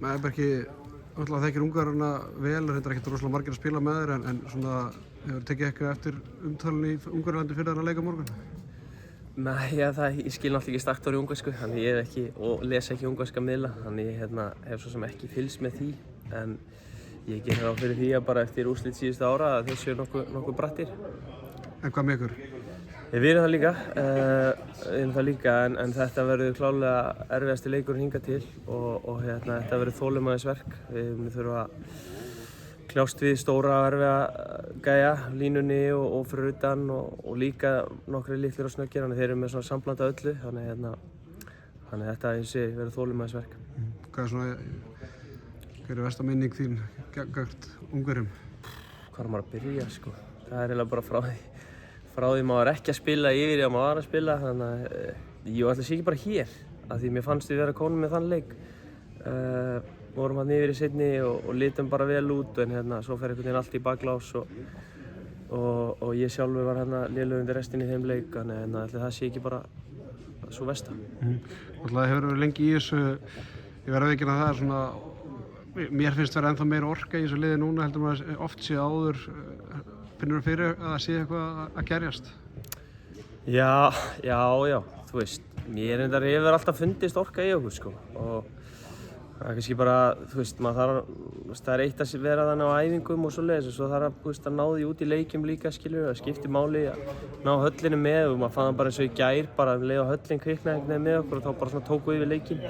Maður er ekki, náttúrulega þekkir Ungverjana vel, þetta er ekkert rosalega margir að spila með þér en svona hefur tekið eitthvað eftir umtalinu í Ungverjalandi fyrir þennan leik á morgun? Nei, ég skil náttúrulega ekki stakkt orðið ungversku, þannig ég hef ekki, og les ekki ungverska miðla, þannig ég hef svo sem ekki fylgst með því, en ég gerir ráð fyrir því að bara eftir úrslit síðustu ára að þeir séu nokkuð brattir. En hvað með ykkur? Við erum það líka, en þetta verður klárlega erfiðasti leikurinn hingað til og þetta verður þolinmæðisverk. Við munum þurfa að kljást við stóra og erfiða gæja, línunni og fyrir utan og líka nokkrir litlir og snöggir, þannig þeir eru með svona samblanda öllu, þannig þetta verður þolinmæðisverk. Hver er versta minning þín gagnvart Ungverjum? Hvar maður að byrja, sko? Það er eiginlega bara frá því maður var ekki að spila yfir í að maður var að spila, þannig að ég ætla að sé ekki bara hér, af því mér fannst við vera konum með þann leik. Vorum hann yfir í seinni og litum bara vel út, en svo fer einhvern veginn allt í baklás og ég sjálfur var lélegur undir restinni í þeim leik, þannig að það sé ekki bara svo versta. Það hefur verið lengi í þessu, ég verð að veikina það svona, mér finnst vera ennþá meira orka í þessu liði núna heldur maður oft sé áður. Finnur þú fyrir að það sé eitthvað að gerjast? Já, þú veist, mér hefur alltaf fundist orka í okkur, sko, og það er kannski bara, þú veist, það er eitt að vera þannig á æfingum og svoleiðis og svo þarf að ná því út í leikjum líka, skilur, það skiptir máli að ná höllinu með og maður fann það bara eins og í gær, bara leið á höllin kviknaði með okkur og þá bara svona tóku við leikinn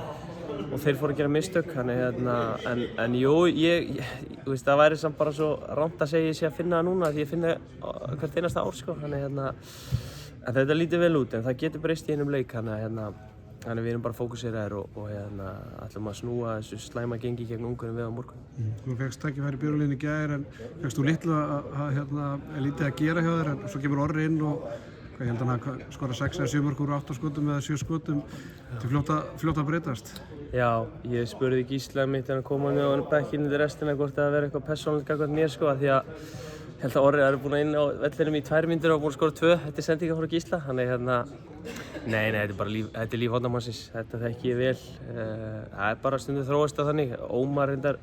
og þeir fóru að gera mistök, en jú, þú veist, það væri samt bara svo rangt að segja ég sé að finna það núna því ég finna hvert einasta ár, sko, en þetta lítur vel út en það getur breyst í einum leik, þannig við erum bara fókuseraðir og ætlum að snúa þessu slæma gengi gegn Ungverjum við á morgun. Þú fékkst tækifæri í byrjunarliðinu í gær en fékkst þú lítið að gera hjá þér en svo kemur Orri inn og ég held hann að skora 6 eða 7 mörk úr 8 skotum eða 7 skotum. Þetta er fljótt að breytast. Já, ég spurði Gísla mitt þegar hann kom með á bekkinn undir restina hvort það verið eitthvað persónulegt gagnvart mér, sko, því að ég held að Orri er búinn inn á vellinum í 2 mínútur og búinn að skora 2 eftir sendingar frá Gísla, þannig nei, þetta er líf hóndamannsins, þetta þekki ég vel. Það er bara stundum þróast á þannig. Ómar reyndar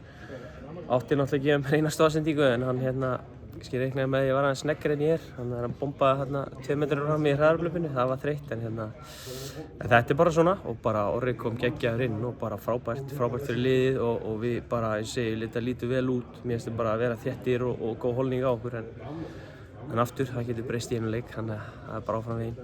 átti náttúrulega ekki mér eina stoðsendingu en hann ég reiknaði með að ég var aðeins sneggri en ég er. Hann bombaði 2 metrar frá mig í hraðarhlaupinu, það var þreytt en þetta er bara svona og bara Orri kom geggjaður inn og bara frábært fyrir liðið og við bara, eins og segi, þetta lítur vel út. Mér finnst bara að vera þéttir og góð holning á okkur en aftur, það getur breyst í einu leik, þannig að það er bara áfram veginn.